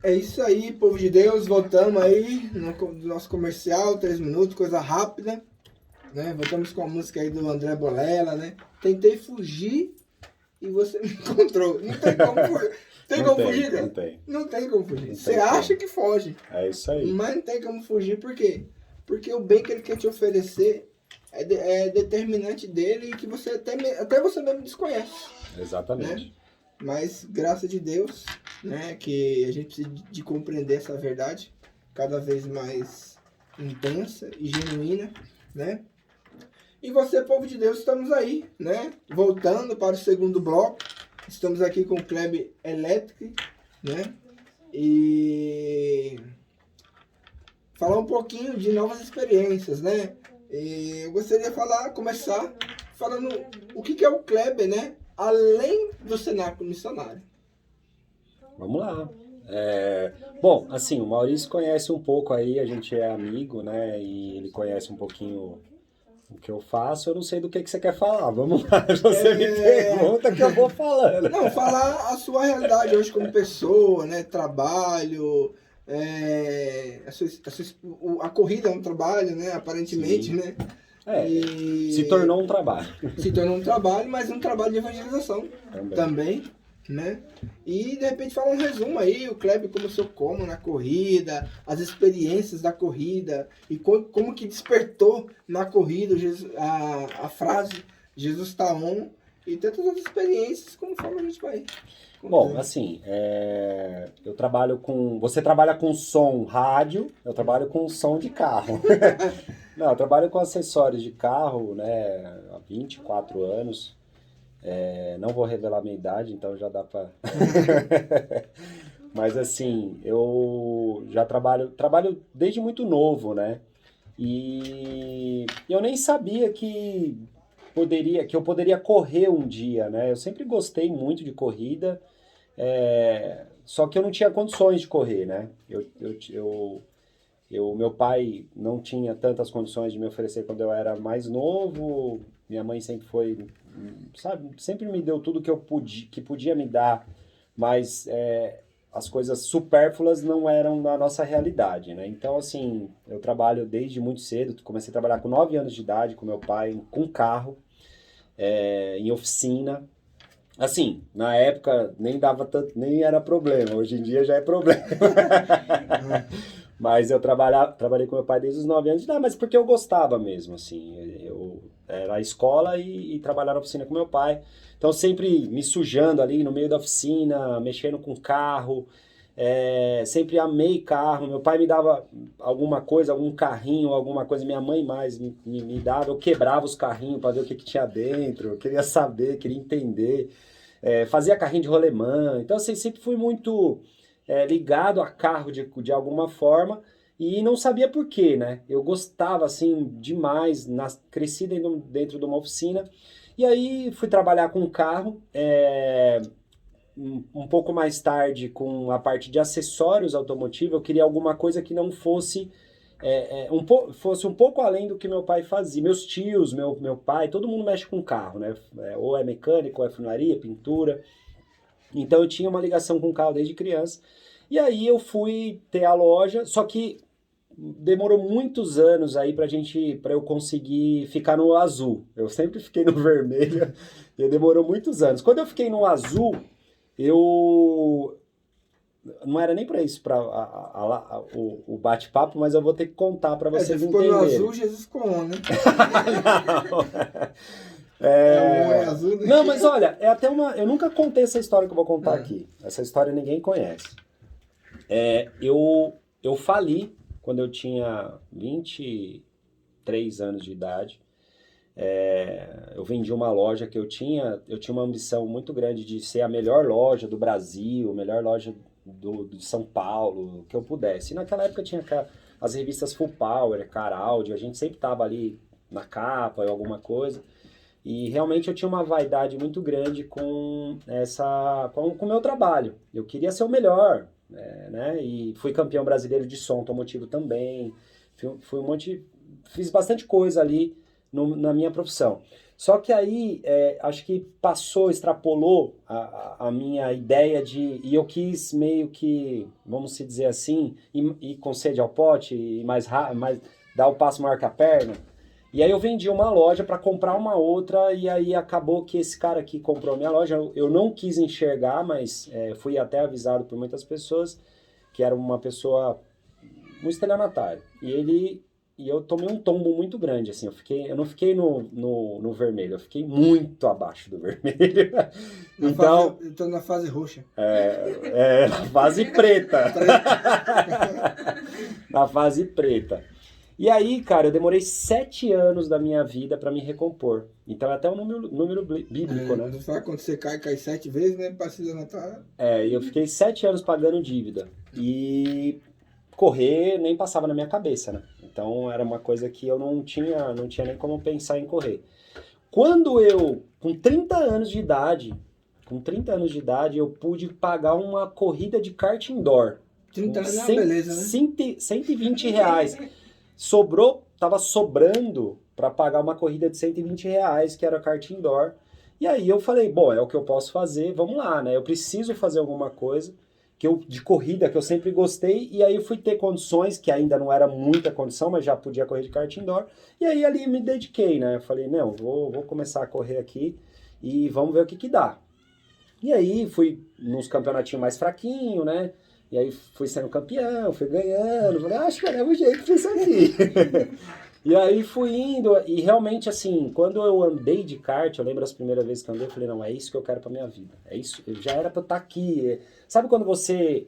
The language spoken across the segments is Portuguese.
É isso aí, povo de Deus, voltamos aí do nosso comercial, 3 minutos, coisa rápida, né? Voltamos com a música aí do André Bolela, né? Tentei fugir e você me encontrou. Não tem como fugir. Tem Não como tem, fugir, não cara? tem. Não tem como fugir. Não Você tem acha como. que foge, É isso aí. mas não tem como fugir, por quê? Porque o bem que ele quer te oferecer é determinante dele e que você até você mesmo desconhece, Exatamente. né? Mas, graças de Deus, né, que a gente precisa de compreender essa verdade cada vez mais intensa e genuína, né? E você, povo de Deus, estamos aí, né? Voltando para o segundo bloco. Estamos aqui com o Kleber Electric, né? E falar um pouquinho de novas experiências, né? E eu gostaria de começar falando o que é o Kleber, né? Além do cenáculo missionário. Vamos lá. Bom, assim, o Maurício conhece um pouco aí, a gente é amigo, né? E ele conhece um pouquinho o que eu faço. Eu não sei do que você quer falar. Vamos lá, você me pergunta que eu vou falando. Não, falar a sua realidade hoje como pessoa, né? Trabalho, a corrida é um trabalho, né? Aparentemente, Sim. né? E Se tornou um trabalho. se tornou um trabalho, mas um trabalho de evangelização também, né? E de repente fala um resumo aí, o Kleber começou como na corrida, as experiências da corrida e como que despertou na corrida a frase Jesus está on e tantas outras experiências, como fala a gente vai. Bom, assim, eu trabalho com... Você trabalha com som rádio, eu trabalho com som de carro. Não, eu trabalho com acessórios de carro, né, há 24 anos. Não vou revelar minha idade, então já dá pra... Mas assim, eu já trabalho desde muito novo, né? E eu nem sabia que eu poderia correr um dia, né? Eu sempre gostei muito de corrida, só que eu não tinha condições de correr, né? Meu pai não tinha tantas condições de me oferecer quando eu era mais novo. Minha mãe sempre foi, sabe, sempre me deu tudo que podia me dar, mas as coisas supérfluas não eram da nossa realidade, né? Então, assim, eu trabalho desde muito cedo. Comecei a trabalhar com 9 anos de idade com meu pai, com carro, em oficina. Assim, na época nem dava tanto, nem era problema. Hoje em dia já é problema. Mas eu trabalhei com meu pai desde os 9 anos de idade, mas porque eu gostava mesmo, assim. Eu era a escola e trabalhar na oficina com meu pai. Então sempre me sujando ali no meio da oficina, mexendo com carro. Sempre amei carro. Meu pai me dava alguma coisa, algum carrinho, alguma coisa. Minha mãe mais me dava. Eu quebrava os carrinhos para ver o que tinha dentro. Eu queria saber, queria entender. Fazia carrinho de rolemã. Então, assim, sempre fui muito ligado a carro de alguma forma e não sabia por quê, né? Eu gostava, assim, demais, cresci dentro de uma oficina e aí fui trabalhar com carro, um pouco mais tarde com a parte de acessórios automotivos. Eu queria alguma coisa que não fosse fosse um pouco além do que meu pai fazia. Meus tios, meu pai, todo mundo mexe com carro, né? Ou é mecânico, ou é funilaria, pintura. Então eu tinha uma ligação com o carro desde criança. E aí eu fui ter a loja, só que demorou muitos anos aí para eu conseguir ficar no azul. Eu sempre fiquei no vermelho e demorou muitos anos. Quando eu fiquei no azul, eu não era nem para isso, para o bate-papo, mas eu vou ter que contar para vocês Você ficou no entenderem. azul, Jesus ficou on, né? Não. É azul, né? Não, mas olha, é até uma. Eu nunca contei essa história que eu vou contar aqui. Essa história ninguém conhece. Eu fali quando eu tinha 23 anos de idade. Eu vendi uma loja que eu tinha uma ambição muito grande de ser a melhor loja do Brasil, a melhor loja de São Paulo, que eu pudesse. E naquela época tinha as revistas Full Power, Caraldi, a gente sempre tava ali na capa ou alguma coisa. E realmente eu tinha uma vaidade muito grande com o meu trabalho. Eu queria ser o melhor, né? E fui campeão brasileiro de som automotivo também. Fiz bastante coisa ali na minha profissão. Só que aí, acho que extrapolou a minha ideia e eu quis meio que, vamos se dizer assim, ir com sede ao pote e mais dar o passo maior que a perna. E aí eu vendi uma loja para comprar uma outra e aí acabou que esse cara que comprou a minha loja, eu não quis enxergar, mas fui até avisado por muitas pessoas que era uma pessoa, um estelionatário. E eu tomei um tombo muito grande, assim, eu não fiquei no vermelho, eu fiquei muito abaixo do vermelho. Então, Estou na fase roxa. Na fase preta. Na fase preta. E aí, cara, eu demorei 7 anos da minha vida pra me recompor. Então é até um número bíblico, né? Não fala quando você cai 7 vezes, né? Precisa notar. E eu fiquei 7 anos pagando dívida. E correr nem passava na minha cabeça, né? Então era uma coisa que eu não tinha nem como pensar em correr. Quando eu, com 30 anos de idade, eu pude pagar uma corrida de kart indoor. 30 anos é uma beleza, né? 120 reais. Tava sobrando para pagar uma corrida de 120 reais, que era kart indoor. E aí eu falei, bom, é o que eu posso fazer, vamos lá, né? Eu preciso fazer alguma coisa de corrida que eu sempre gostei, e aí eu fui ter condições, que ainda não era muita condição, mas já podia correr de kart indoor, e aí ali me dediquei, né? Eu falei, não, vou começar a correr aqui e vamos ver o que dá. E aí fui nos campeonatinhos mais fraquinhos, né? E aí fui sendo campeão, fui ganhando, falei, acho que era o jeito pra isso aqui. E aí fui indo, e realmente assim, quando eu andei de kart, eu lembro as primeiras vezes que eu andei, eu falei, não, é isso que eu quero pra minha vida. É isso, já era pra eu estar aqui. Sabe quando você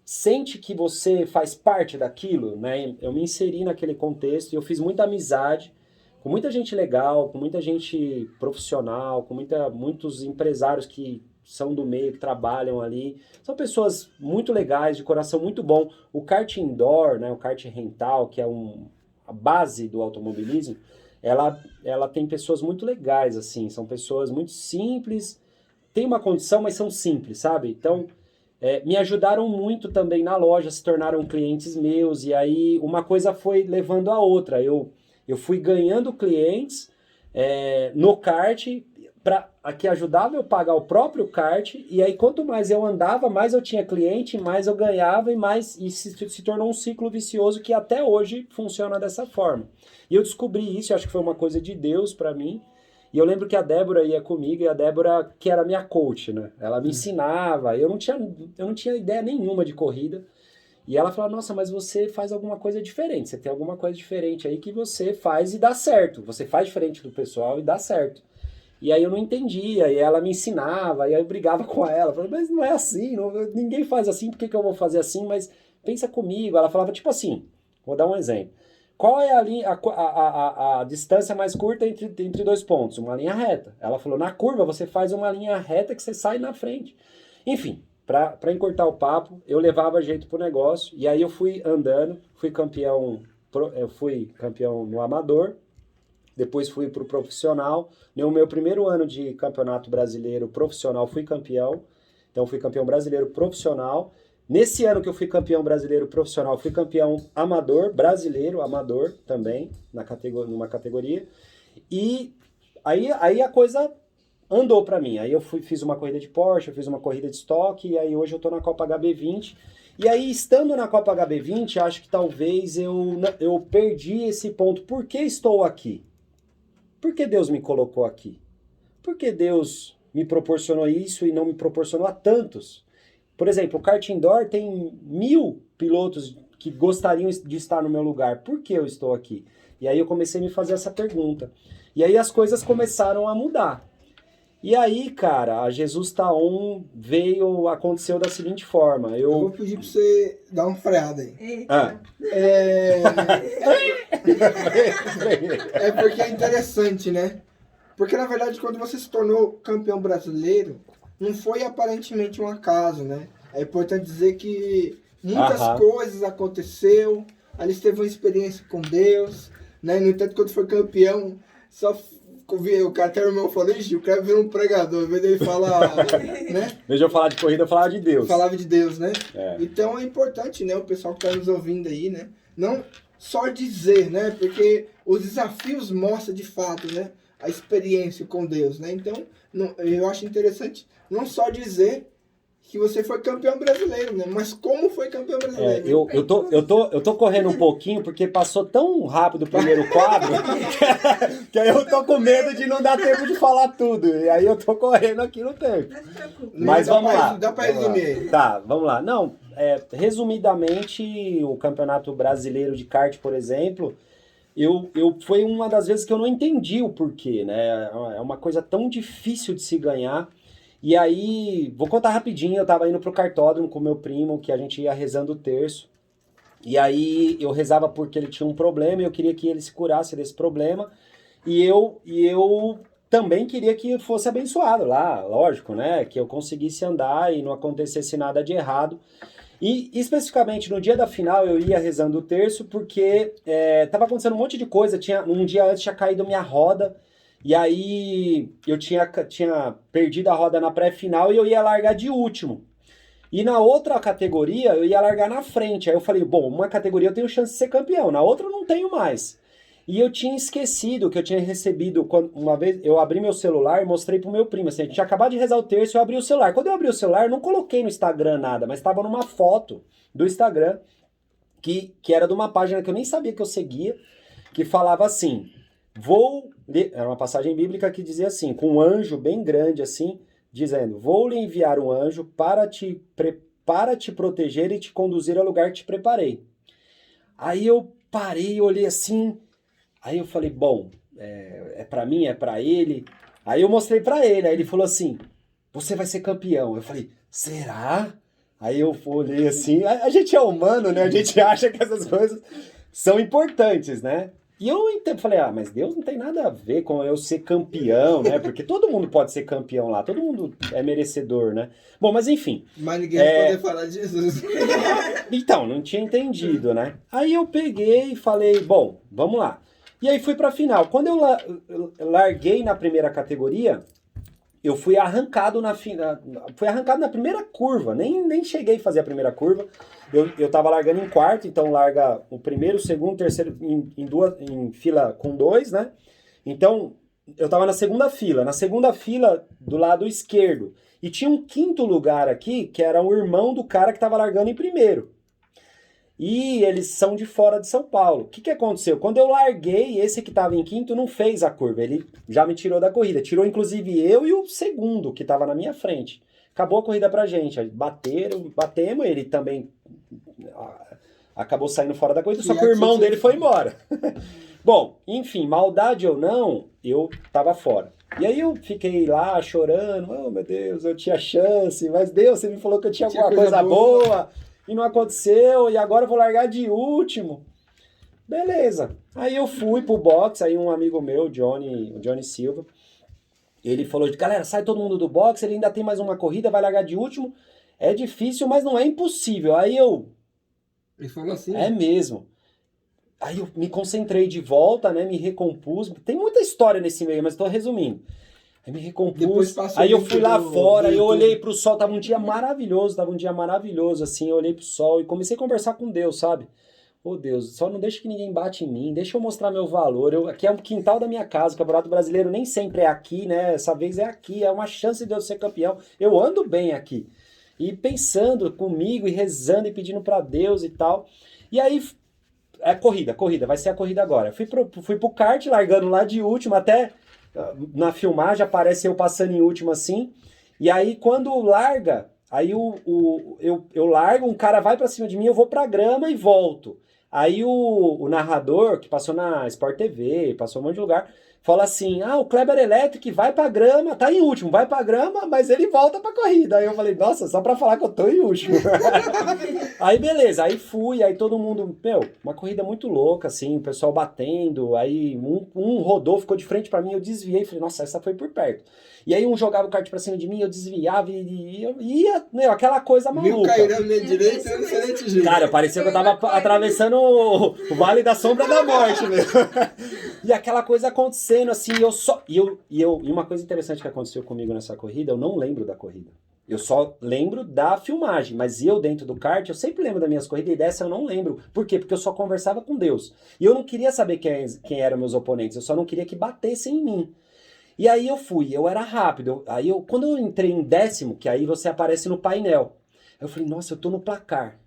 sente que você faz parte daquilo, né? Eu me inseri naquele contexto e eu fiz muita amizade com muita gente legal, com muita gente profissional, com muitos empresários que são do meio, que trabalham ali. São pessoas muito legais, de coração muito bom. O kart indoor, né, o kart rental, que é a base do automobilismo, ela tem pessoas muito legais, assim. São pessoas muito simples, tem uma condição, mas são simples, sabe? Então, me ajudaram muito também na loja, se tornaram clientes meus, e aí uma coisa foi levando a outra. Eu fui ganhando clientes no kart, que ajudava eu pagar o próprio kart, e aí quanto mais eu andava, mais eu tinha cliente, mais eu ganhava, e se tornou um ciclo vicioso que até hoje funciona dessa forma. E eu descobri isso, acho que foi uma coisa de Deus para mim, e eu lembro que a Débora ia comigo, e a Débora, que era minha coach, né? Ela me ensinava, eu não tinha ideia nenhuma de corrida, e ela falava, nossa, mas você faz alguma coisa diferente, você tem alguma coisa diferente aí que você faz e dá certo, você faz diferente do pessoal e dá certo. E aí eu não entendia, e ela me ensinava, e aí eu brigava com ela, falava, mas não é assim, ninguém faz assim, por que eu vou fazer assim? Mas pensa comigo. Ela falava tipo assim, vou dar um exemplo. Qual é a distância mais curta entre 2 pontos? Uma linha reta. Ela falou, na curva você faz uma linha reta que você sai na frente. Enfim, para encurtar o papo, eu levava jeito pro negócio, e aí eu fui andando, fui campeão no amador, depois fui pro profissional. No meu primeiro ano de campeonato brasileiro profissional, fui campeão. Então fui campeão brasileiro profissional. Nesse ano que eu fui campeão brasileiro profissional, fui campeão amador, brasileiro amador também, numa categoria. E aí a coisa andou para mim. Aí eu fiz uma corrida de Porsche, eu fiz uma corrida de estoque, e aí hoje eu tô na Copa HB20. E aí, estando na Copa HB20, acho que talvez eu perdi esse ponto. Por que estou aqui? Por que Deus me colocou aqui? Por que Deus me proporcionou isso e não me proporcionou a tantos? Por exemplo, o kart indoor tem 1000 pilotos que gostariam de estar no meu lugar. Por que eu estou aqui? E aí eu comecei a me fazer essa pergunta. E aí as coisas começaram a mudar. E aí, cara, a Jesus Tá On aconteceu da seguinte forma. Eu vou pedir pra você dar uma freada aí. Porque é interessante, né? Porque, na verdade, quando você se tornou campeão brasileiro, não foi aparentemente um acaso, né? É importante dizer que muitas coisas aconteceu, ali você teve uma experiência com Deus, né? No entanto, quando foi campeão, o cara até o irmão falou, o cara virou um pregador, em vez dele falar, né? Em vez de eu falar de corrida, eu falava de Deus. Falava de Deus, né? Então é importante, né, o pessoal que está nos ouvindo aí, né? Não só dizer, né? Porque os desafios mostram de fato, né? a experiência com Deus, né? Então, eu acho interessante não só dizer que você foi campeão brasileiro, né? Mas como foi campeão brasileiro? Eu tô correndo um pouquinho porque passou tão rápido o primeiro quadro que aí eu tô com medo de não dar tempo de falar tudo. E aí eu tô correndo aqui no tempo. Mas vamos lá. Dá pra resumir. Tá, vamos lá. Não, resumidamente, o Campeonato Brasileiro de Kart, por exemplo, foi uma das vezes que eu não entendi o porquê, né? É uma coisa tão difícil de se ganhar. E aí, vou contar rapidinho, eu tava indo pro cartódromo com meu primo, que a gente ia rezando o terço. E aí, eu rezava porque ele tinha um problema e eu queria que ele se curasse desse problema. E eu também queria que fosse abençoado lá, lógico, né? Que eu conseguisse andar e não acontecesse nada de errado. E especificamente no dia da final eu ia rezando o terço porque tava acontecendo um monte de coisa. Um dia antes tinha caído minha roda. E aí eu tinha perdido a roda na pré-final e eu ia largar de último. E na outra categoria eu ia largar na frente. Aí eu falei, bom, uma categoria eu tenho chance de ser campeão, na outra eu não tenho mais. E eu tinha esquecido que eu tinha recebido, uma vez eu abri meu celular e mostrei pro meu primo, assim, a gente tinha acabado de rezar o terço e eu abri o celular. Quando eu abri o celular, eu não coloquei no Instagram nada, mas estava numa foto do Instagram, que era de uma página que eu nem sabia que eu seguia, que falava assim... Era uma passagem bíblica que dizia assim, com um anjo bem grande assim, dizendo, vou lhe enviar um anjo para te proteger e te conduzir ao lugar que te preparei. Aí eu parei e olhei assim, aí eu falei, bom, é para mim, é para ele. Aí eu mostrei para ele, aí ele falou assim, você vai ser campeão. Eu falei, será? Aí eu olhei assim, a gente é humano, né? A gente acha que essas coisas são importantes, né? E eu falei, mas Deus não tem nada a ver com eu ser campeão, né? Porque todo mundo pode ser campeão lá, todo mundo é merecedor, né? Bom, mas enfim. Mas ninguém vai poder falar de Jesus. Então, não tinha entendido, né? Aí eu peguei e falei, bom, vamos lá. E aí fui pra final. Quando eu larguei na primeira categoria, eu fui arrancado na primeira curva, nem cheguei a fazer a primeira curva. Eu tava largando em quarto, então larga o primeiro, o segundo, o terceiro em fila com 2, né? Então, eu tava na segunda fila do lado esquerdo. E tinha um quinto lugar aqui, que era o irmão do cara que tava largando em primeiro. E eles são de fora de São Paulo. O que aconteceu? Quando eu larguei, esse que estava em quinto não fez a curva. Ele já me tirou da corrida. Tirou inclusive eu e o segundo, que estava na minha frente. Acabou a corrida pra gente. Batemos, ele também acabou saindo fora da corrida, só que o irmão dele foi embora. Bom, enfim, maldade ou não, eu tava fora. E aí eu fiquei lá chorando. Oh, meu Deus, eu tinha chance. Mas Deus, você me falou que eu tinha alguma coisa boa. E não aconteceu, e agora eu vou largar de último. Beleza. Aí eu fui pro box, aí um amigo meu, o Johnny Silva, ele falou, galera, sai todo mundo do box, ele ainda tem mais uma corrida, vai largar de último. É difícil, mas não é impossível. Aí Ele falou assim? É mesmo. Aí eu me concentrei de volta, né, me recompus. Tem muita história nesse meio, mas tô resumindo. Aí me recompus, aí eu fui lá fora, eu olhei pro sol, tava um dia maravilhoso, assim, eu olhei pro sol e comecei a conversar com Deus, sabe? Ô Deus, só não deixa que ninguém bate em mim, deixa eu mostrar meu valor, aqui é o quintal da minha casa, o Campeonato Brasileiro nem sempre é aqui, né, essa vez é aqui, é uma chance de eu ser campeão, eu ando bem aqui. E pensando comigo e rezando e pedindo pra Deus e tal, e aí... corrida, vai ser a corrida agora. Fui pro kart, largando lá de último, até... Na filmagem aparece eu passando em último assim, e aí quando larga, aí eu largo, um cara vai pra cima de mim, eu vou pra grama e volto. Aí o narrador, que passou na Sport TV, passou um monte de lugar, fala assim, o Kleber Electric vai pra grama, tá em último, vai pra grama, mas ele volta pra corrida. Aí eu falei, nossa, só pra falar que eu tô em último. Aí beleza, aí fui, aí todo mundo, uma corrida muito louca, assim, o pessoal batendo, aí um rodou, ficou de frente pra mim, eu desviei, falei, nossa, essa foi por perto. E aí um jogava o kart pra cima de mim, eu desviava e ia, aquela coisa maluca. Viu cair na minha direita, eu não sei nem te dizer. Cara, parecia que eu tava atravessando o Vale da Sombra da Morte, mesmo. E aquela coisa acontecendo, assim, e uma coisa interessante que aconteceu comigo nessa corrida, eu não lembro da corrida. Eu só lembro da filmagem, mas eu dentro do kart, eu sempre lembro das minhas corridas e dessa eu não lembro. Por quê? Porque eu só conversava com Deus. E eu não queria saber quem eram meus oponentes, eu só não queria que batessem em mim. E aí eu era rápido. Quando eu entrei em 10º, que aí você aparece no painel, eu falei, nossa, eu tô no placar.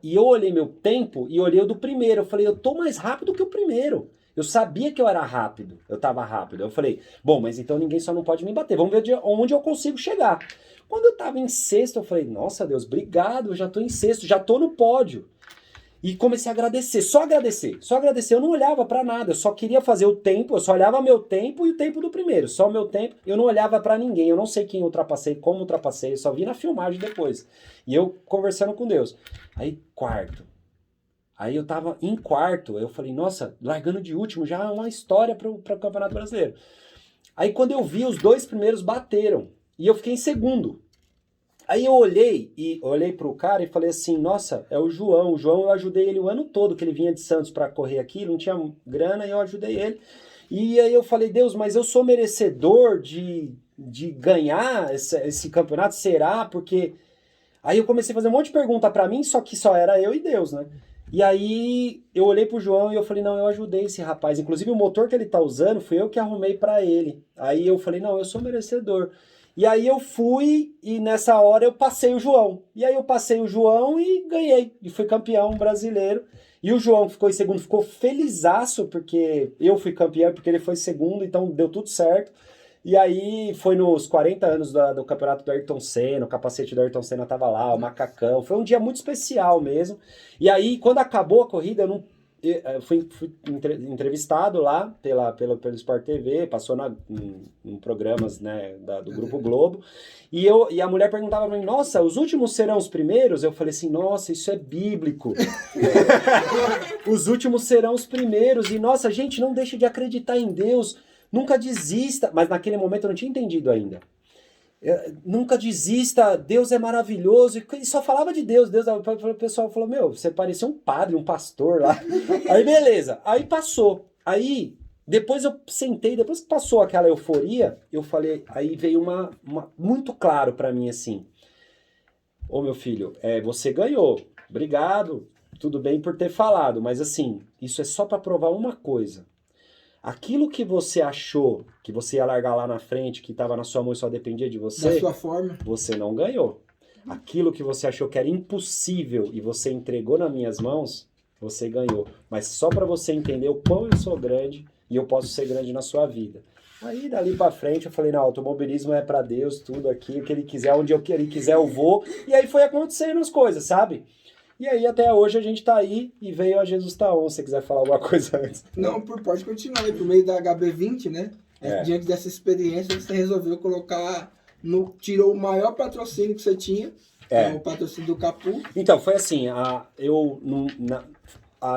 E eu olhei meu tempo e olhei o do primeiro. Eu falei, eu tô mais rápido que o primeiro. Eu sabia que eu era rápido, eu tava rápido. Eu falei, bom, mas então ninguém só não pode me bater. Vamos ver onde eu consigo chegar. Quando eu tava em sexto, eu falei, nossa Deus, obrigado, eu já tô em sexto, já tô no pódio. E comecei a agradecer, só agradecer. Eu não olhava pra nada, eu só queria fazer o tempo, eu só olhava meu tempo e o tempo do primeiro, só o meu tempo. Eu não olhava pra ninguém, eu não sei quem ultrapassei, como ultrapassei, eu só vi na filmagem depois. E eu conversando com Deus. Aí, quarto. Aí eu tava em quarto, eu falei, nossa, largando de último, já é uma história pro Campeonato Brasileiro. Aí quando eu vi, os 2 primeiros bateram, e eu fiquei em segundo. Aí eu olhei pro cara e falei assim, nossa, é o João. O João eu ajudei ele o ano todo, que ele vinha de Santos para correr aqui, não tinha grana e eu ajudei ele. E aí eu falei, Deus, mas eu sou merecedor de ganhar esse campeonato? Será? Porque... Aí eu comecei a fazer um monte de pergunta para mim, só que só era eu e Deus, né? E aí eu olhei pro João e eu falei, não, eu ajudei esse rapaz. Inclusive o motor que ele tá usando, fui eu que arrumei para ele. Aí eu falei, não, eu sou merecedor. E aí eu fui e nessa hora eu passei o João. E aí eu passei o João e ganhei. E fui campeão brasileiro. E o João que ficou em segundo ficou felizaço porque eu fui campeão, porque ele foi segundo, então deu tudo certo. E aí foi nos 40 anos do campeonato do Ayrton Senna, o capacete do Ayrton Senna tava lá, o macacão. Foi um dia muito especial mesmo. E aí quando acabou a corrida, eu fui entrevistado lá pelo Sport TV, passou em programas, né, do Grupo Globo, e a mulher perguntava pra mim, nossa, os últimos serão os primeiros? Eu falei assim, nossa, isso é bíblico. Os últimos serão os primeiros, e nossa, gente, não deixe de acreditar em Deus, nunca desista. Mas naquele momento eu não tinha entendido ainda. Nunca desista, Deus é maravilhoso, e só falava de Deus, o pessoal falou, meu, você parecia um padre, um pastor lá, aí beleza, aí passou, aí depois eu sentei, depois que passou aquela euforia, eu falei, aí veio uma muito claro pra mim assim, ô meu filho, você ganhou, obrigado, tudo bem por ter falado, mas assim, isso é só pra provar uma coisa. Aquilo que você achou que você ia largar lá na frente, que estava na sua mão e só dependia de você, da sua forma, você não ganhou. Aquilo que você achou que era impossível e você entregou nas minhas mãos, você ganhou. Mas só para você entender o quão eu sou grande e eu posso ser grande na sua vida. Aí dali para frente eu falei, não, automobilismo é para Deus, tudo aqui, o que ele quiser, onde ele quiser eu vou. E aí foi acontecendo as coisas, sabe? E aí até hoje a gente tá aí e veio a Jesus Taon, se você quiser falar alguma coisa antes. Não, pode continuar aí, por meio da HB20, né? Diante dessa experiência, você resolveu colocar, tirou o maior patrocínio que você tinha, o patrocínio do Capu. Então, foi assim, a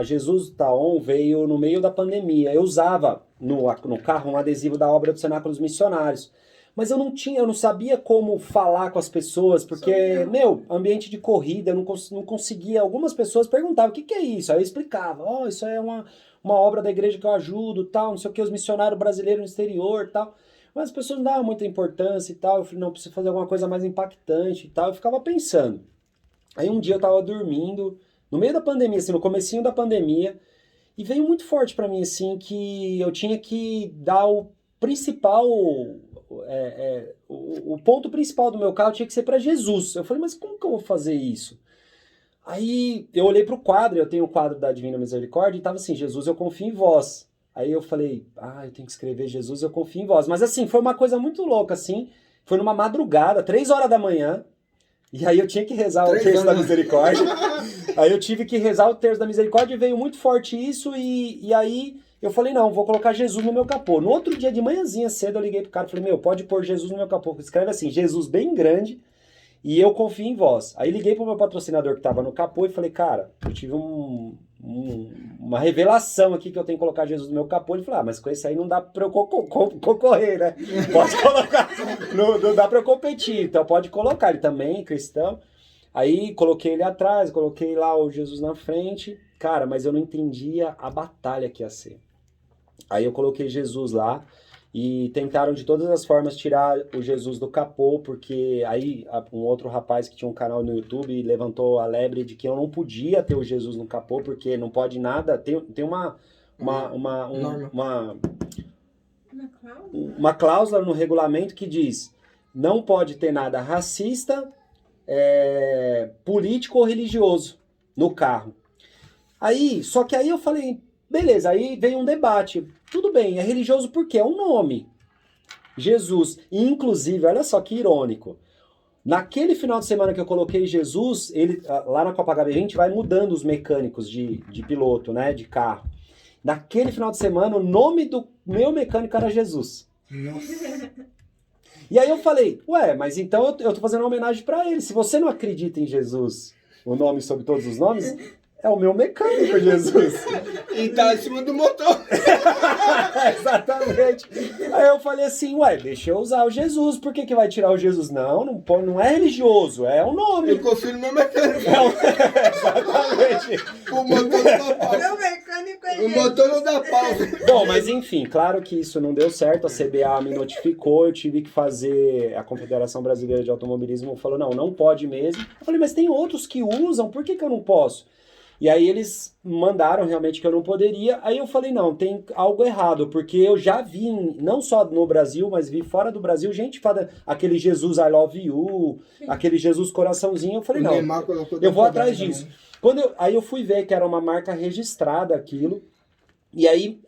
Jesus Taon veio no meio da pandemia. Eu usava no carro um adesivo da obra do Cenáculo dos Missionários. Mas eu não sabia como falar com as pessoas, porque, ambiente de corrida, eu não conseguia. Algumas pessoas perguntavam, o que é isso? Aí eu explicava, isso é uma obra da igreja que eu ajudo, tal, não sei o que, os missionários brasileiros no exterior, tal. Mas as pessoas não davam muita importância e tal. Eu falei, não, preciso fazer alguma coisa mais impactante e tal. Eu ficava pensando. Aí um dia eu tava dormindo, no meio da pandemia, assim, no comecinho da pandemia, e veio muito forte pra mim, assim, que eu tinha que dar o principal... o ponto principal do meu carro tinha que ser para Jesus. Eu falei, mas como que eu vou fazer isso? Aí eu olhei pro quadro, eu tenho o quadro da Divina Misericórdia, e tava assim, Jesus, eu confio em vós. Aí eu falei, eu tenho que escrever Jesus, eu confio em vós. Mas assim, foi uma coisa muito louca, assim, foi numa madrugada, 3 horas da manhã, e aí eu tinha que rezar o terço da misericórdia. Aí eu tive que rezar o terço da misericórdia, e veio muito forte isso, e aí... Eu falei, não, vou colocar Jesus no meu capô. No outro dia de manhãzinha cedo eu liguei pro cara e falei, pode pôr Jesus no meu capô. Escreve assim, Jesus bem grande e eu confio em vós. Aí liguei pro meu patrocinador que tava no capô e falei, cara, eu tive uma revelação aqui que eu tenho que colocar Jesus no meu capô. Ele falou, mas com esse aí não dá pra eu concorrer, né? Pode colocar, não dá pra eu competir, então pode colocar. Ele também é cristão. Aí coloquei ele atrás, coloquei lá o Jesus na frente. Cara, mas eu não entendia a batalha que ia ser. Aí eu coloquei Jesus lá e tentaram de todas as formas tirar o Jesus do capô, porque aí um outro rapaz que tinha um canal no YouTube levantou a lebre de que eu não podia ter o Jesus no capô, porque não pode nada, tem uma uma cláusula no regulamento que diz: não pode ter nada racista, político ou religioso no carro. Só que aí eu falei, beleza, aí veio um debate. Tudo bem, é religioso porque é um nome. Jesus. E, inclusive, olha só que irônico. Naquele final de semana que eu coloquei Jesus, lá na Copa HB20 a gente vai mudando os mecânicos de piloto, né, de carro. Naquele final de semana, o nome do meu mecânico era Jesus. Nossa. E aí eu falei, ué, mas então eu tô fazendo uma homenagem pra ele. Se você não acredita em Jesus, o nome sobre todos os nomes, é o meu mecânico, Jesus. E tá em cima do motor. Exatamente. Aí eu falei assim, ué, deixa eu usar o Jesus. Por que vai tirar o Jesus? Não é religioso, é um nome. Eu confio no meu mecânico. Exatamente. O motor não dá pau. Meu mecânico é O motor não dá pau. Bom, mas enfim, claro que isso não deu certo, a CBA me notificou, eu tive que fazer, a Confederação Brasileira de Automobilismo falou, não pode mesmo. Eu falei, mas tem outros que usam, por que eu não posso? E aí eles mandaram realmente que eu não poderia, aí eu falei, não, tem algo errado, porque eu já vi, não só no Brasil, mas vi fora do Brasil, gente fala aquele Jesus I love you, aquele Jesus coraçãozinho, eu falei, não, eu vou atrás disso. Aí eu fui ver que era uma marca registrada aquilo, e aí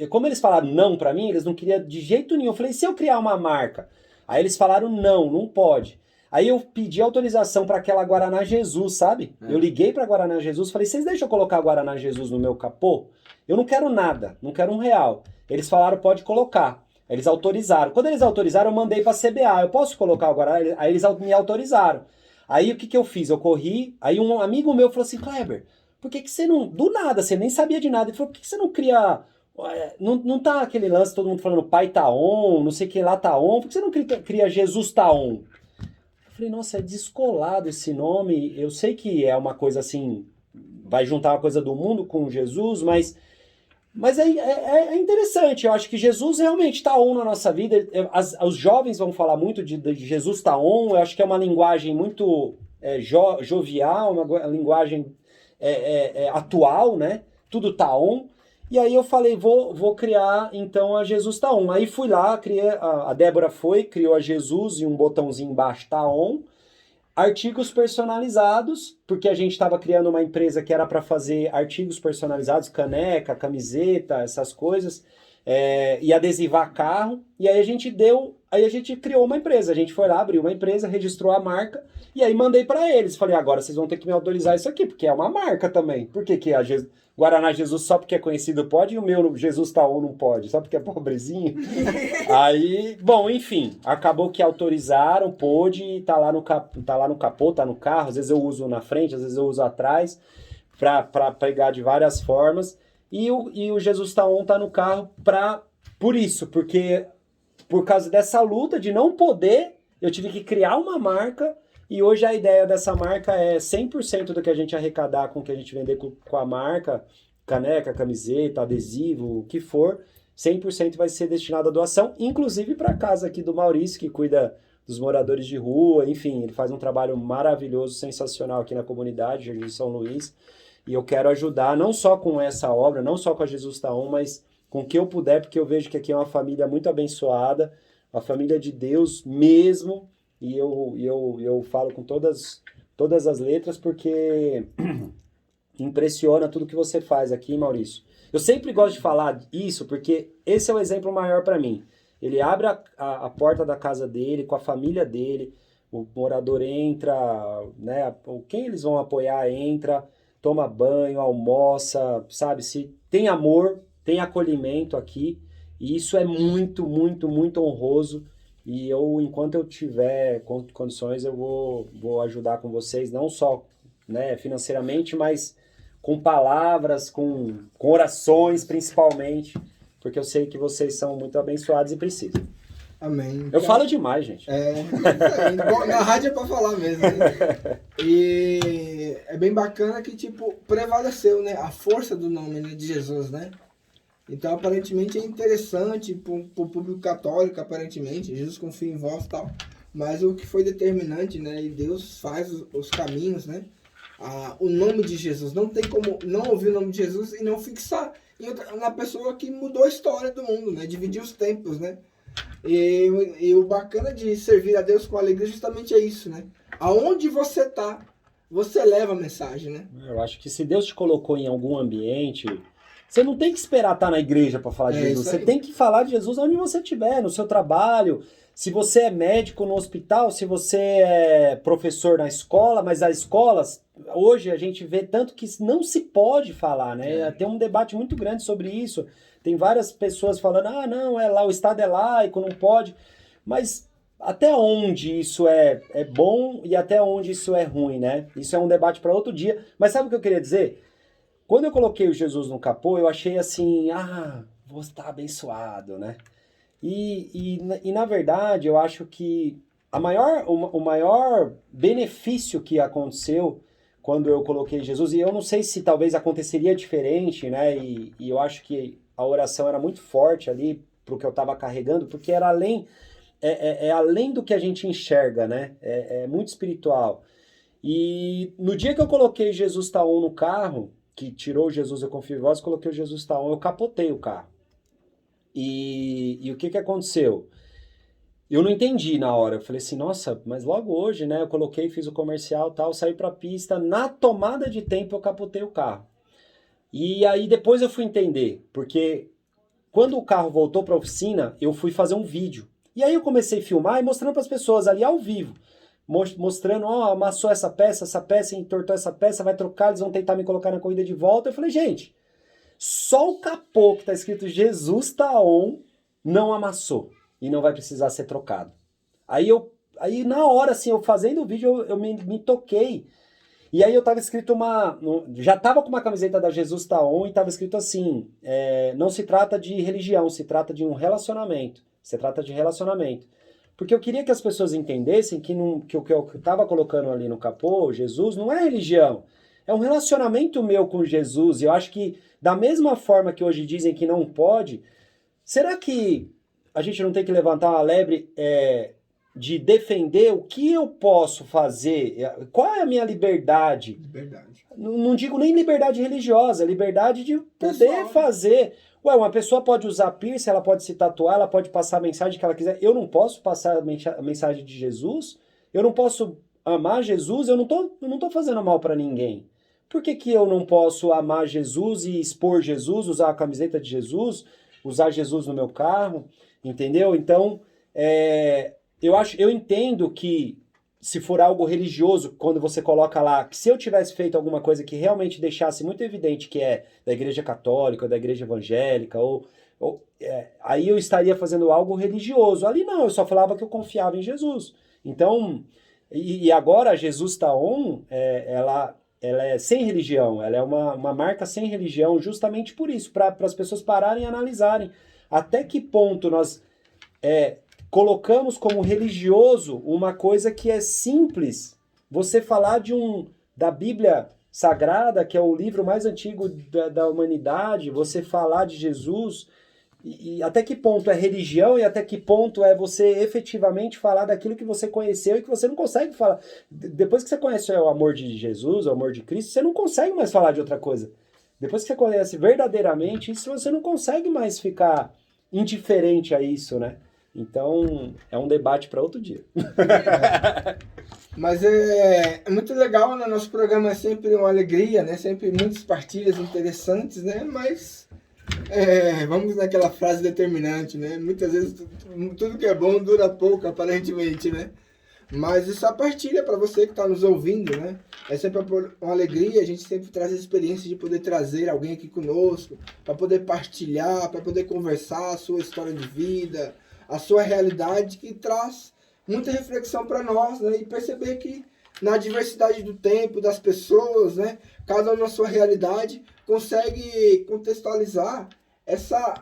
como eles falaram não pra mim, eles não queriam de jeito nenhum, eu falei, se eu criar uma marca? Aí eles falaram não pode. Aí eu pedi autorização para aquela Guaraná Jesus, sabe? Eu liguei para Guaraná Jesus, falei, vocês deixam eu colocar a Guaraná Jesus no meu capô? Eu não quero nada, não quero R$1. Eles falaram, pode colocar. Eles autorizaram. Quando eles autorizaram, eu mandei para a CBA, eu posso colocar o Guaraná? Aí eles me autorizaram. Aí o que eu fiz? Eu corri, aí um amigo meu falou assim, Kleber, por que você não... Do nada, você nem sabia de nada. Ele falou, por que você não cria... Não tá aquele lance, todo mundo falando pai tá on, não sei o que lá tá on, por que você não cria Jesus tá on? Eu falei, nossa, é descolado esse nome, eu sei que é uma coisa assim, vai juntar uma coisa do mundo com Jesus, mas é interessante, eu acho que Jesus realmente está on na nossa vida, os jovens vão falar muito de Jesus está on, eu acho que é uma linguagem muito jovial, uma linguagem atual, né, tudo está on, e aí eu falei, vou criar então a Jesus tá on. Aí fui lá, criei, a Débora criou a Jesus e um botãozinho embaixo tá on. Artigos personalizados, porque a gente estava criando uma empresa que era para fazer artigos personalizados, caneca, camiseta, essas coisas, e adesivar carro. E aí a gente criou uma empresa. A gente foi lá, abriu uma empresa, registrou a marca e aí mandei para eles. Falei, agora vocês vão ter que me autorizar isso aqui, porque é uma marca também. Por que a Guaraná Jesus só porque é conhecido pode e o meu Jesus tá on não pode? Só porque é pobrezinho? Aí, bom, enfim, acabou que autorizaram, pôde, tá lá no capô, tá no carro, às vezes eu uso na frente, às vezes eu uso atrás, pra pegar de várias formas, e o Jesus tá on tá no carro porque por causa dessa luta de não poder, eu tive que criar uma marca. E hoje a ideia dessa marca é 100% do que a gente arrecadar com o que a gente vender com a marca, caneca, camiseta, adesivo, o que for, 100% vai ser destinado à doação, inclusive para a casa aqui do Maurício, que cuida dos moradores de rua, enfim, ele faz um trabalho maravilhoso, sensacional aqui na comunidade, Jardim São Luís, e eu quero ajudar não só com essa obra, não só com a Jesus Tá On, mas com o que eu puder, porque eu vejo que aqui é uma família muito abençoada, uma família de Deus mesmo. E eu falo com todas as letras porque impressiona tudo que você faz aqui, Maurício. Eu sempre gosto de falar isso porque esse é o exemplo maior para mim. Ele abre a porta da casa dele, com a família dele, o morador entra, né? Quem eles vão apoiar entra, toma banho, almoça, sabe? Se tem amor, tem acolhimento aqui. E isso é muito, muito, muito honroso. E enquanto eu tiver condições, eu vou ajudar com vocês, não só, né, financeiramente, mas com palavras, com orações, principalmente, porque eu sei que vocês são muito abençoados e precisam. Amém. Eu falo demais, gente. Na rádio é pra falar mesmo. Né? E é bem bacana que, tipo, prevaleceu, né, a força do nome, né, de Jesus, né? Então, aparentemente, é interessante para o público católico, aparentemente, Jesus confia em vós e tal, mas o que foi determinante, né, e Deus faz os caminhos, né, o nome de Jesus, não tem como não ouvir o nome de Jesus e não fixar na pessoa que mudou a história do mundo, né? Dividiu os tempos, né? E o bacana de servir a Deus com alegria justamente é isso, né? Aonde você tá, você leva a mensagem, né? Eu acho que se Deus te colocou em algum ambiente, você não tem que esperar estar na igreja para falar de Jesus. Você tem que falar de Jesus onde você estiver, no seu trabalho. Se você é médico no hospital, se você é professor na escola, mas as escolas, hoje a gente vê tanto que não se pode falar, né? Tem um debate muito grande sobre isso. Tem várias pessoas falando, não, é lá, o Estado é laico, não pode. Mas até onde isso é bom e até onde isso é ruim, né? Isso é um debate para outro dia. Mas sabe o que eu queria dizer? Quando eu coloquei o Jesus no capô, eu achei assim, vou estar abençoado, né? E na verdade, eu acho que o maior benefício que aconteceu quando eu coloquei Jesus, e eu não sei se talvez aconteceria diferente, né? E eu acho que a oração era muito forte ali pro que eu estava carregando, porque era além, além do que a gente enxerga, né? É muito espiritual. E no dia que eu coloquei Jesus Taon no carro, que tirou o Jesus Eu Confio em Vós, coloquei o Jesus Taon, eu capotei o carro. E o que aconteceu? Eu não entendi na hora. Eu falei assim, nossa, mas logo hoje, né? Eu coloquei, fiz o comercial e tal, saí pra pista. Na tomada de tempo eu capotei o carro. E aí depois eu fui entender, porque quando o carro voltou pra oficina, eu fui fazer um vídeo. E aí eu comecei a filmar e mostrando pras pessoas ali ao vivo. Mostrando, amassou essa peça, entortou essa peça, vai trocar, eles vão tentar me colocar na corrida de volta. Eu falei, gente, só o capô que tá escrito Jesus Taon não amassou e não vai precisar ser trocado. Aí na hora, assim, eu fazendo o vídeo, eu me toquei. E aí eu tava escrito já tava com uma camiseta da Jesus Taon e tava escrito assim, não se trata de religião, se trata de um relacionamento. Se trata de relacionamento. Porque eu queria que as pessoas entendessem que o que eu estava colocando ali no capô, Jesus, não é religião. É um relacionamento meu com Jesus. E eu acho que, da mesma forma que hoje dizem que não pode, será que a gente não tem que levantar uma lebre de defender o que eu posso fazer? Qual é a minha liberdade? Liberdade. Não digo nem liberdade religiosa, liberdade de poder Pessoal. fazer. Ué, uma pessoa pode usar piercing, ela pode se tatuar, ela pode passar a mensagem que ela quiser. Eu não posso passar a mensagem de Jesus? Eu não posso amar Jesus? Eu não tô fazendo mal para ninguém. Por que eu não posso amar Jesus e expor Jesus, usar a camiseta de Jesus, usar Jesus no meu carro? Entendeu? Então, eu entendo que se for algo religioso, quando você coloca lá, que se eu tivesse feito alguma coisa que realmente deixasse muito evidente que é da igreja católica, ou da igreja evangélica, aí eu estaria fazendo algo religioso. Ali não, eu só falava que eu confiava em Jesus. Então, e agora a Jesus Taon, ela é sem religião, ela é uma marca sem religião, justamente por isso, para as pessoas pararem e analisarem até que ponto nós colocamos como religioso uma coisa que é simples. Você falar da Bíblia Sagrada, que é o livro mais antigo da humanidade, você falar de Jesus, e até que ponto é religião e até que ponto é você efetivamente falar daquilo que você conheceu e que você não consegue falar. Depois que você conhece o amor de Jesus, o amor de Cristo, você não consegue mais falar de outra coisa. Depois que você conhece verdadeiramente isso, você não consegue mais ficar indiferente a isso, né? Então, é um debate para outro dia. Mas é muito legal, né? Nosso programa é sempre uma alegria, né? Sempre muitas partilhas interessantes, né? Mas vamos naquela frase determinante, né? Muitas vezes tudo que é bom dura pouco, aparentemente, né? Mas essa partilha para você que está nos ouvindo, né? É sempre uma alegria, a gente sempre traz a experiência de poder trazer alguém aqui conosco, para poder partilhar, para poder conversar a sua história de vida, a sua realidade, que traz muita reflexão para nós, né? E perceber que na diversidade do tempo, das pessoas, né? Cada uma na sua realidade consegue contextualizar essa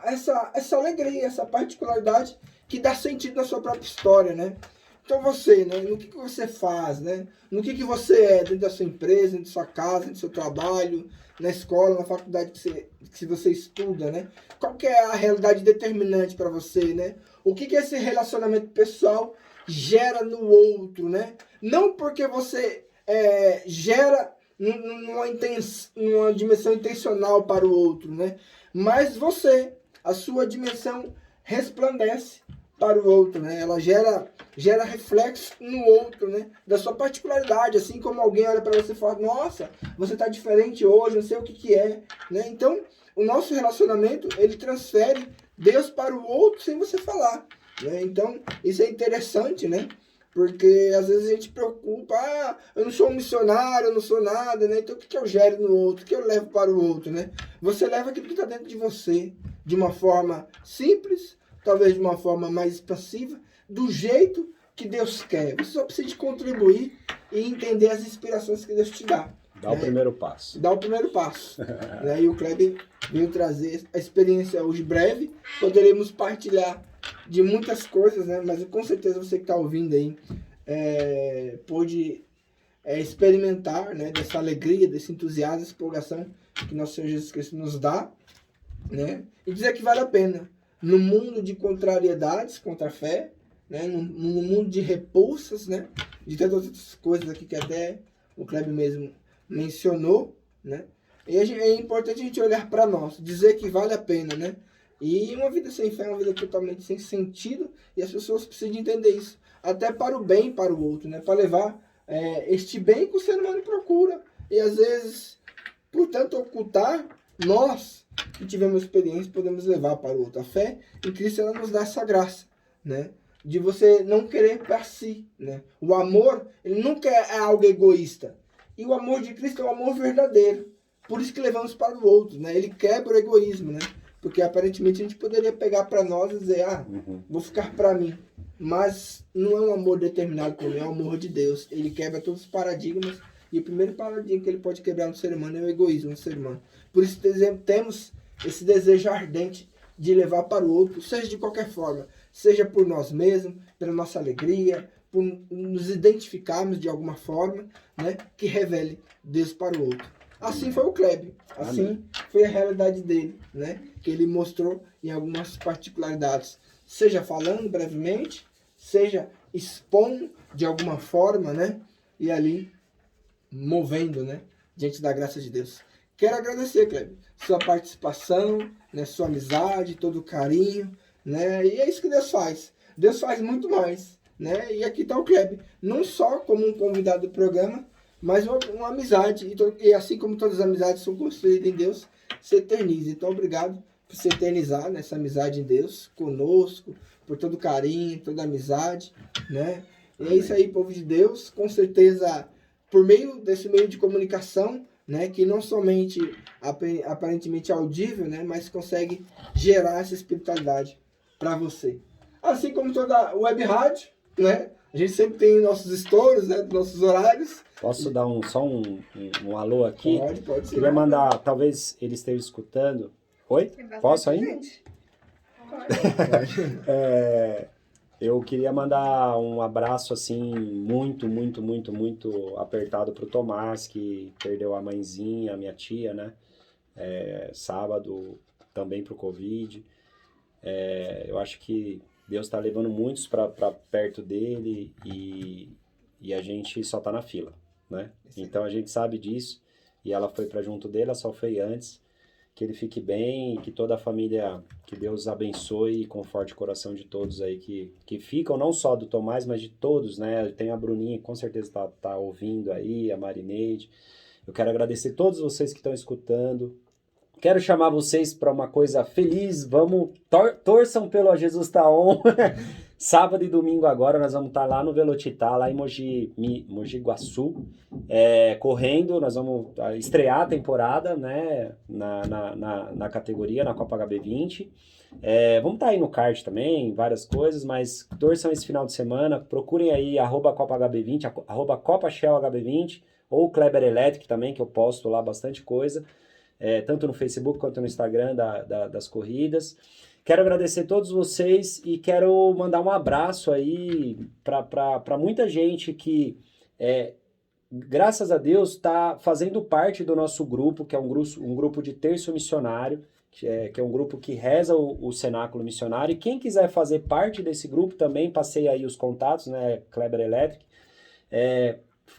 alegria, essa particularidade que dá sentido na sua própria história, né? Então você, né? No que você faz, né? No que você é dentro da sua empresa, dentro da sua casa, dentro do seu trabalho, na escola, na faculdade que você estuda, né? Qual que é a realidade determinante para você, né? O que esse relacionamento pessoal gera no outro, né? Não porque você gera numa dimensão intencional para o outro, né? Mas você, a sua dimensão resplandece para o outro, né? Ela gera reflexo no outro, né? Da sua particularidade, assim como alguém olha para você e fala, nossa, você está diferente hoje, não sei o que é, né? Então, o nosso relacionamento, ele transfere Deus para o outro sem você falar, né? Então, isso é interessante, né? Porque às vezes a gente preocupa, eu não sou um missionário, eu não sou nada, né? Então o que eu gero no outro, o que eu levo para o outro, né? Você leva aquilo que está dentro de você, de uma forma simples, talvez de uma forma mais expansiva, do jeito que Deus quer. Você só precisa de contribuir e entender as inspirações que Deus te dá. Dá o primeiro passo. Dá o primeiro passo. Né? E o Kleber veio trazer a experiência hoje breve. Poderemos partilhar de muitas coisas, né? Mas com certeza você que está ouvindo aí pôde experimentar, né? Dessa alegria, desse entusiasmo, dessa empolgação que nosso Senhor Jesus Cristo nos dá, né? E dizer que vale a pena. No mundo de contrariedades contra a fé, né? No mundo de repulsas, né? De tantas outras coisas aqui que até o Kleber mesmo mencionou, né? E é importante a gente olhar para nós, dizer que vale a pena, né? E uma vida sem fé é uma vida totalmente sem sentido, e as pessoas precisam entender isso, até para o bem para o outro, né? Para levar este bem que o ser humano procura. E às vezes, por tanto ocultar, nós que tivemos experiência podemos levar para o outro. A fé em Cristo, ela nos dá essa graça, né? De você não querer para si, né? O amor, ele nunca é algo egoísta. E o amor de Cristo é um amor verdadeiro. Por isso que levamos para o outro, né? Ele quebra o egoísmo, né? Porque aparentemente a gente poderia pegar para nós e dizer, vou ficar para mim. Mas não é um amor determinado por mim, é o amor de Deus. Ele quebra todos os paradigmas. E o primeiro paradigma que ele pode quebrar no ser humano é o egoísmo no ser humano. Por isso temos esse desejo ardente de levar para o outro, seja de qualquer forma. Seja por nós mesmos, pela nossa alegria, por nos identificarmos de alguma forma, né, que revele Deus para o outro. Assim foi o Kleber, assim foi a realidade dele, né, que ele mostrou em algumas particularidades, seja falando brevemente, seja expondo de alguma forma, né, e ali movendo, né, diante da graça de Deus. Quero agradecer, Kleber, sua participação, né, sua amizade, todo o carinho, né, e é isso que Deus faz. Deus faz muito mais, né, e aqui está o Kleber, não só como um convidado do programa, mas uma amizade, e assim como todas as amizades são construídas em Deus, se eterniza. Então, obrigado por se eternizar nessa amizade em Deus, conosco, por todo o carinho, toda a amizade, né? E é isso aí, povo de Deus, com certeza, por meio desse meio de comunicação, né, que não somente aparentemente audível, né, mas consegue gerar essa espiritualidade para você. Assim como toda web rádio, né, a gente sempre tem nossos estouros, né, dos nossos horários. Posso dar só um alô aqui? Pode ser. Queria mandar, talvez ele esteja escutando. Oi? Posso ainda? Pode. Eu queria mandar um abraço assim muito, muito, muito, muito apertado pro Tomás, que perdeu a mãezinha, a minha tia, né? Sábado, também pro Covid. Eu acho que Deus está levando muitos para perto dele e a gente só tá na fila, né? Então a gente sabe disso e ela foi para junto dele, ela só foi antes. Que ele fique bem, que toda a família, que Deus abençoe e conforte o coração de todos aí que ficam, não só do Tomás, mas de todos, né? Tem a Bruninha, que com certeza tá ouvindo aí, a Marineide. Eu quero agradecer a todos vocês que estão escutando. Quero chamar vocês para uma coisa feliz. Vamos, torçam pelo Jesus Tá On. Sábado e domingo agora nós vamos estar lá no Velotitá, lá em Mogi Guaçu, correndo. Nós vamos estrear a temporada, né, na categoria, na Copa HB20. Vamos estar aí no kart também, várias coisas, mas torçam esse final de semana. Procurem aí @Copa HB20, @Copa Shell HB20, ou Kleber Electric também, que eu posto lá bastante coisa. Tanto no Facebook quanto no Instagram das corridas. Quero agradecer a todos vocês e quero mandar um abraço aí para muita gente que, graças a Deus, está fazendo parte do nosso grupo, que é um grupo de terço missionário, que é um grupo que reza o cenáculo missionário. E quem quiser fazer parte desse grupo também, passei aí os contatos, né, Kleber Electric.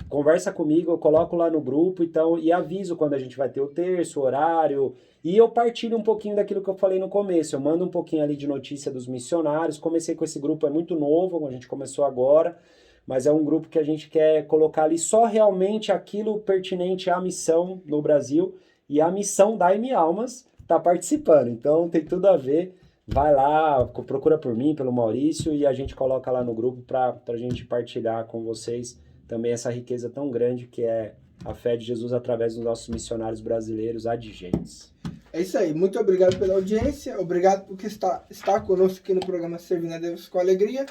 conversa comigo, eu coloco lá no grupo, então, e aviso quando a gente vai ter o terço, o horário, e eu partilho um pouquinho daquilo que eu falei no começo, eu mando um pouquinho ali de notícia dos missionários, comecei com esse grupo, é muito novo, a gente começou agora, mas é um grupo que a gente quer colocar ali só realmente aquilo pertinente à missão no Brasil, e a missão da M Almas está participando, então tem tudo a ver. Vai lá, procura por mim, pelo Maurício, e a gente coloca lá no grupo para a gente partilhar com vocês também essa riqueza tão grande que é a fé de Jesus através dos nossos missionários brasileiros adigentes. É isso aí. Muito obrigado pela audiência. Obrigado por estar conosco aqui no programa Servindo a Deus com Alegria.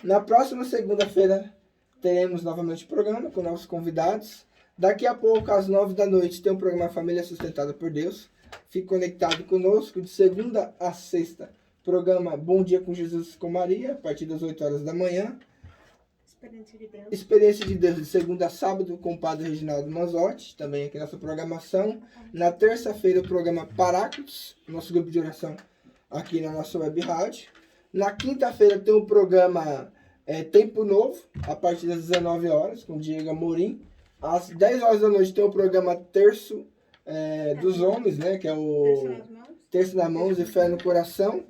Na próxima segunda-feira teremos novamente o programa com novos convidados. Daqui a pouco, às 9 da noite, tem o programa Família Sustentada por Deus. Fique conectado conosco de segunda a sexta. Programa Bom Dia com Jesus com Maria, a partir das 8 horas da manhã. Experiência de Deus. Experiência de Deus de segunda a sábado com o Padre Reginaldo Manzotti, também aqui nessa programação. Na terça-feira o programa Paráclitos, nosso grupo de oração aqui na nossa web rádio. Na quinta-feira tem o programa Tempo Novo, a partir das 19 horas, com o Diego Amorim. Às 10 horas da noite tem o programa Terço dos Homens, né, que é o Terço nas Mãos e Fé no Coração.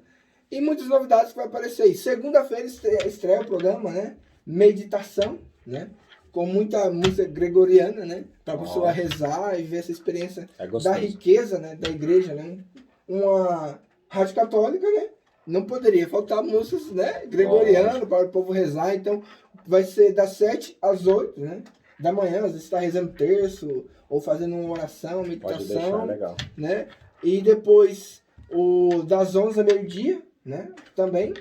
E muitas novidades que vai aparecer aí. Segunda-feira estreia o programa, né? Meditação, né? Com muita música gregoriana, né? Para a pessoa rezar e ver essa experiência da riqueza, né? Da igreja, né? Uma rádio católica, né? Não poderia faltar músicas, né? Gregoriano para o povo rezar. Então, vai ser das 7 às 8, né? Da manhã, às vezes está rezando terço ou fazendo uma oração, meditação. Pode deixar, legal. Né? E depois das 11 ao meio-dia, né? Também.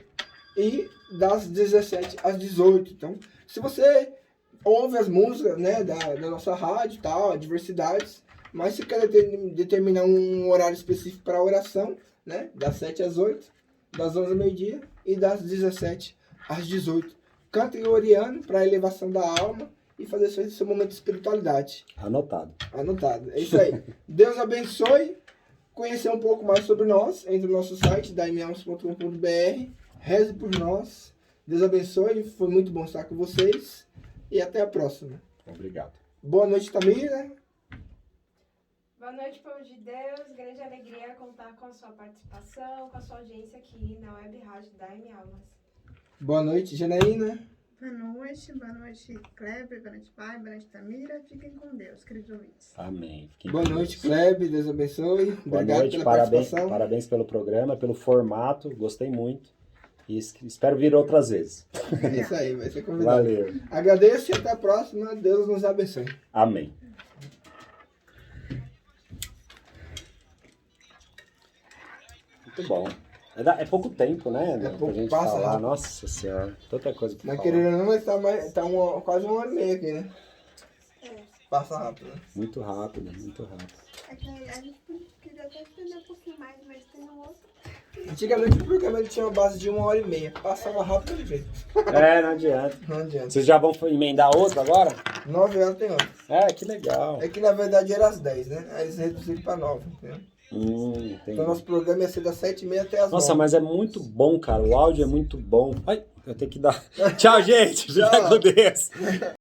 E das 17 às 18. Então, se você ouve as músicas, né, da nossa rádio e tal, diversidades, mas se quer determinar um horário específico para a oração, né, das 7 às 8, das 11 ao meio-dia e das 17 às 18. Canto gregoriano para a elevação da alma e fazer seu momento de espiritualidade. Anotado. É isso aí. Deus abençoe. Conhecer um pouco mais sobre nós, entre no nosso site, daimialmas.com.br. Reze por nós. Deus abençoe. Foi muito bom estar com vocês. E até a próxima. Obrigado. Boa noite, Tamira. Boa noite, povo de Deus. Grande alegria contar com a sua participação, com a sua audiência aqui na Web Rádio da M Almas. Boa noite, Janaína. Boa noite, Kleber, boa noite, pai, boa noite, Tamira. Fiquem com Deus, queridos ouvintes. Amém. Boa noite, Kleber, Deus abençoe. Boa Obrigado noite, pela parabéns, participação. parabéns pelo programa, pelo formato, gostei muito. E espero vir outras vezes. É isso aí, vai ser convidado. Valeu. Agradeço e até a próxima. Deus nos abençoe. Amém. Muito bom. É pouco tempo, né? Pra gente passa falar. rápido. Nossa Senhora, tanta coisa pra Mas falar. querendo ou não, mas tá quase 1h30 aqui, né? Passa rápido, né? Muito rápido, muito rápido. É que a gente queria até estender um pouquinho mais, mas tem um outro. Antigamente o programa ele tinha uma base de 1h30. Passava rápido de jeito. Não adianta. Não adianta. Vocês já vão emendar outro agora? 9 horas tem outra. Que legal. É que na verdade era às 10, né? Aí eles reduziram pra 9, entendeu? Entendi. Então nosso programa ia ser das 7h30 até as 9. Nossa, mas é muito bom, cara. O áudio é muito bom. Ai, eu tenho que dar. Tchau, gente. Fica com Deus.